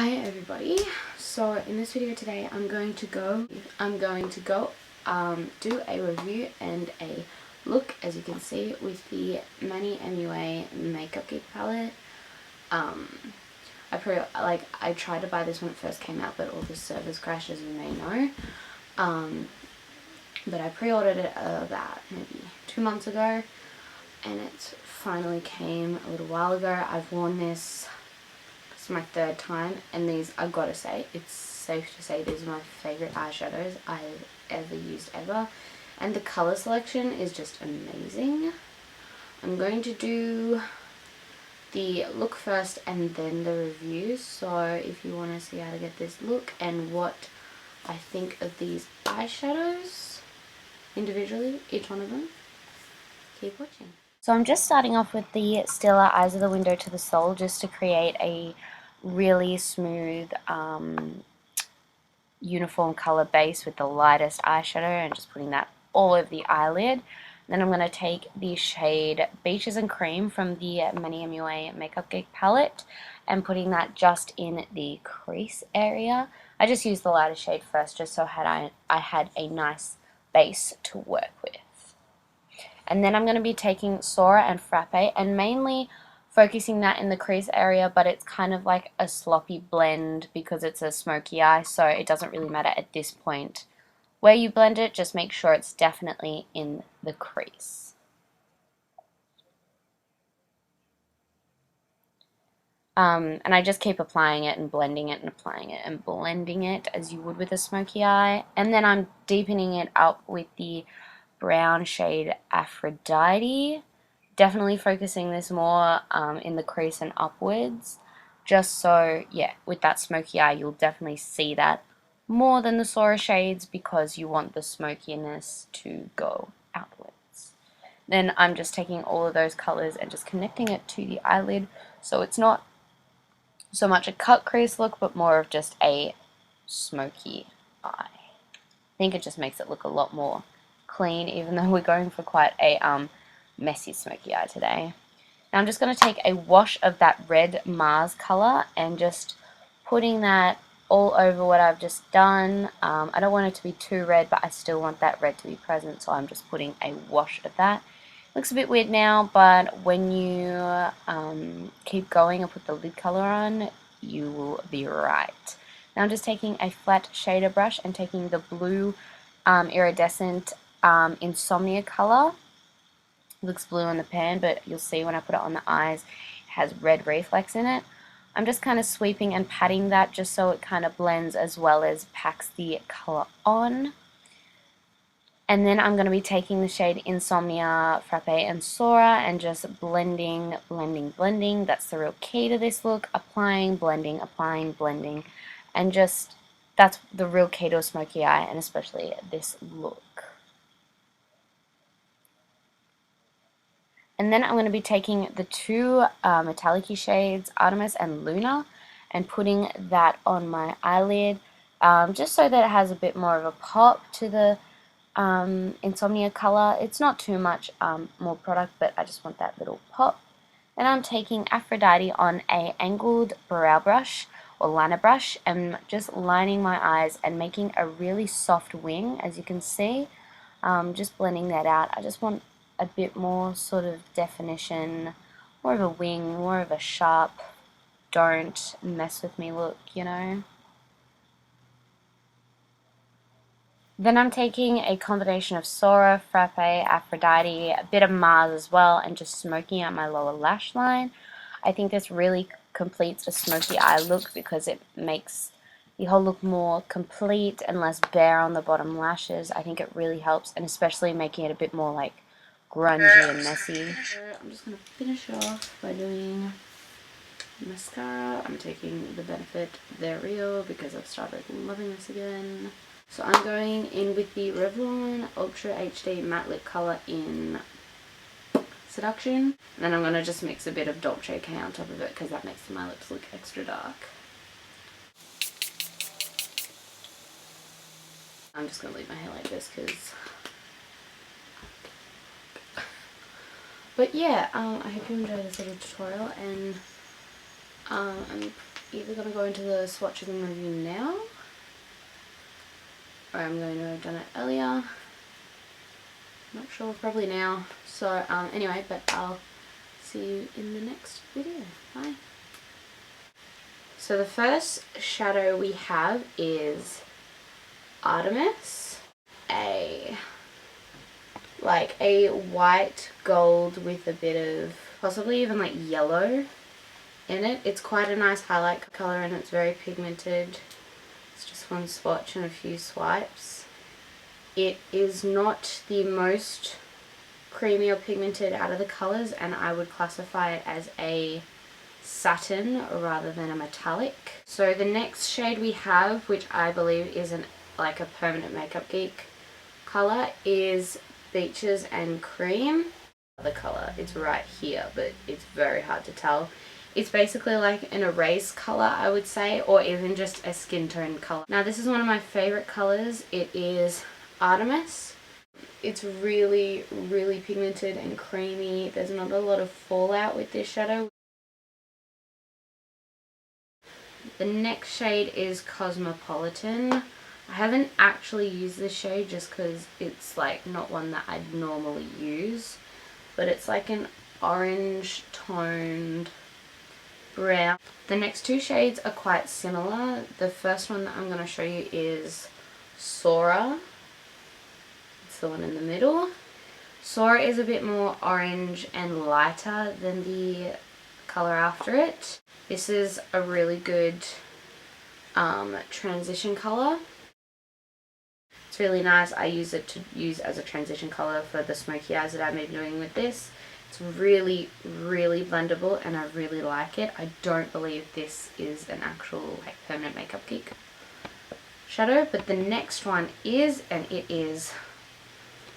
Hi everybody. So in this video today I'm going to go do a review and a look, as you can see, with the Manny Mua Makeup Geek Palette. I tried to buy this when it first came out, but all the servers crashed, as you may know. But I pre-ordered it about maybe 2 months ago, and it finally came a little while ago. I've worn this. It's my third time, and these, I've got to say, it's safe to say these are my favourite eyeshadows I've ever used ever, and the colour selection is just amazing. I'm going to do the look first and then the review, so if you want to see how to get this look and what I think of these eyeshadows individually, each one of them, keep watching. So I'm just starting off with the Stila Eyes of the Window to the Soul, just to create a really smooth uniform color base with the lightest eyeshadow, and just putting that all over the eyelid. Then I'm going to take the shade Beaches and Cream from the Manny Mua Makeup Geek Palette and putting that just in the crease area. I just used the lighter shade first just so I had a nice base to work with. And then I'm going to be taking Sora and Frappe and mainly focusing that in the crease area, but it's kind of like a sloppy blend because it's a smoky eye, so it doesn't really matter at this point where you blend it. Just make sure it's definitely in the crease. And I just keep applying it and blending it and applying it and blending it as you would with a smoky eye. And then I'm deepening it up with the brown shade Aphrodite. Definitely focusing this more in the crease and upwards, just so, yeah, with that smoky eye you'll definitely see that more than the Sora shades because you want the smokiness to go outwards. Then I'm just taking all of those colors and just connecting it to the eyelid, so it's not so much a cut crease look but more of just a smoky eye. I think it just makes it look a lot more clean, even though we're going for quite a messy smoky eye today. Now I'm just going to take a wash of that red Mars color and just putting that all over what I've just done. I don't want it to be too red, but I still want that red to be present, so I'm just putting a wash of that. Looks a bit weird now, but when you keep going and put the lid color on, you will be right. Now I'm just taking a flat shader brush and taking the blue iridescent Insomnia color. Looks blue on the pan, but you'll see when I put it on the eyes, it has red reflex in it. I'm just kind of sweeping and patting that just so it kind of blends as well as packs the color on. And then I'm going to be taking the shade Insomnia, Frappe, and Sora and just blending, blending, blending. That's the real key to this look. Applying, blending, and just, that's the real key to a smoky eye, and especially this look. And then I'm going to be taking the two metallic-y shades, Artemis and Luna, and putting that on my eyelid, just so that it has a bit more of a pop to the Insomnia color. It's not too much more product, but I just want that little pop. Then I'm taking Aphrodite on a angled brow brush or liner brush and just lining my eyes and making a really soft wing, as you can see. Just blending that out. I just want a bit more sort of definition, more of a wing, more of a sharp, don't mess with me look, you know. Then I'm taking a combination of Sora, Frappe, Aphrodite, a bit of Mars as well, and just smoking out my lower lash line. I think this really completes a smoky eye look because it makes the whole look more complete and less bare on the bottom lashes. I think it really helps, and especially making it a bit more like grungy and messy. I'm just going to finish off by doing mascara. I'm taking the Benefit They're Real because I've started loving this again. So I'm going in with the Revlon Ultra HD Matte Lip Color in Seduction. And then I'm going to just mix a bit of Dolce K on top of it because that makes my lips look extra dark. I'm just going to leave my hair like this because... But yeah, I hope you enjoyed this little tutorial, and I'm either going to go into the swatches and review now, or I'm going to have done it earlier. Not sure, probably now. So anyway, but I'll see you in the next video. Bye. So the first shadow we have is Artemis, a white gold with a bit of possibly even like yellow in it. It's quite a nice highlight color and it's very pigmented. It's just one swatch and a few swipes. It is not the most creamy or pigmented out of the colors, and I would classify it as a satin rather than a metallic. So the next shade we have, which I believe is like a permanent Makeup Geek color, is Beaches and Cream. The color, it's right here, but it's very hard to tell. It's basically like an erase color, I would say, or even just a skin tone color. Now this is one of my favorite colors. It is Artemis. It's really, really pigmented and creamy. There's not a lot of fallout with this shadow. The next shade is Cosmopolitan. I haven't actually used this shade just because it's like not one that I'd normally use, but it's like an orange toned brown. The next two shades are quite similar. The first one that I'm going to show you is Sora. It's the one in the middle. Sora is a bit more orange and lighter than the color after it. This is a really good transition color. It's really nice. I use it to use as a transition color for the smoky eyes that I've been doing with this. It's really, really blendable and I really like it. I don't believe this is an actual like permanent Makeup Geek shadow, but the next one is, and it is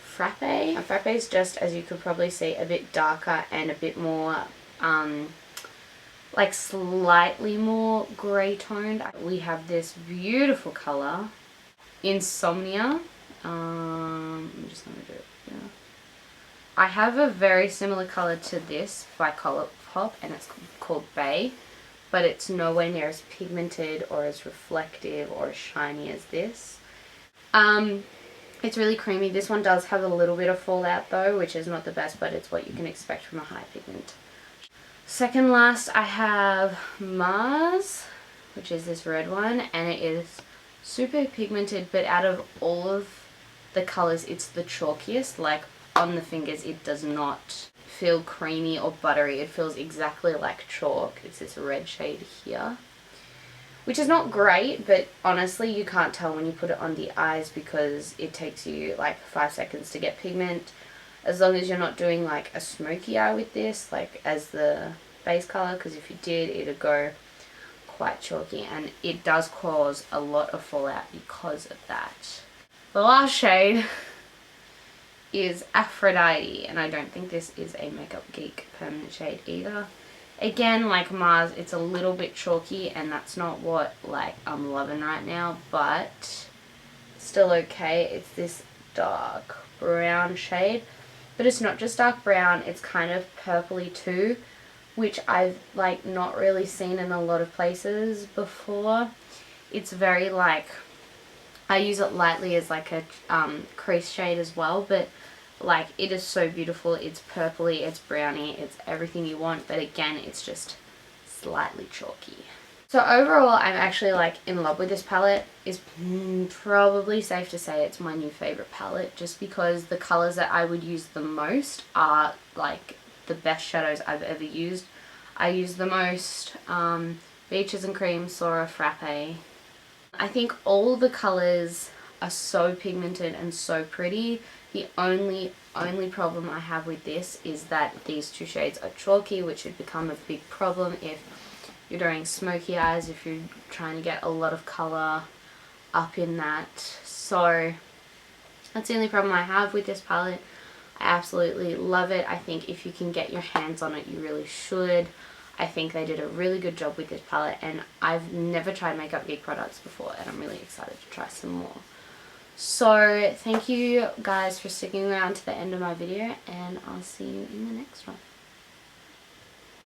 Frappe. And Frappe is just, as you could probably see, a bit darker and a bit more like slightly more grey toned. We have this beautiful color, Insomnia. I'm just gonna do it here. I have a very similar color to this by Colourpop, and it's called Bay, but it's nowhere near as pigmented or as reflective or as shiny as this. It's really creamy. This one does have a little bit of fallout though, which is not the best, but it's what you can expect from a high pigment. Second last, I have Mars, which is this red one, and it is super pigmented, but out of all of the colors, it's the chalkiest. Like on the fingers, it does not feel creamy or buttery. It feels exactly like chalk. It's this red shade here, which is not great, but honestly you can't tell when you put it on the eyes because it takes you like 5 seconds to get pigment. As long as you're not doing like a smoky eye with this, like as the base color, because if you did, it'd go quite chalky, and it does cause a lot of fallout because of that. The last shade is Aphrodite, and I don't think this is a Makeup Geek permanent shade either. Again, like Mars, it's a little bit chalky, and that's not what like I'm loving right now, but still okay. It's this dark brown shade, but it's not just dark brown, it's kind of purpley too, which I've like not really seen in a lot of places before. It's very like, I use it lightly as like a crease shade as well, but like it is so beautiful. It's purpley, it's browny, it's everything you want, but again it's just slightly chalky. So overall I'm actually like in love with this palette. It's probably safe to say it's my new favorite palette, just because the colors that I would use the most are like the best shadows I've ever used. I use the most Beaches and Cream, Sora, Frappe. I think all the colors are so pigmented and so pretty. The only problem I have with this is that these two shades are chalky, which would become a big problem if you're doing smoky eyes, if you're trying to get a lot of color up in that. So that's the only problem I have with this palette. I absolutely love it. I think if you can get your hands on it, you really should. I think they did a really good job with this palette, and I've never tried Makeup Geek products before, and I'm really excited to try some more. So thank you guys for sticking around to the end of my video, and I'll see you in the next one.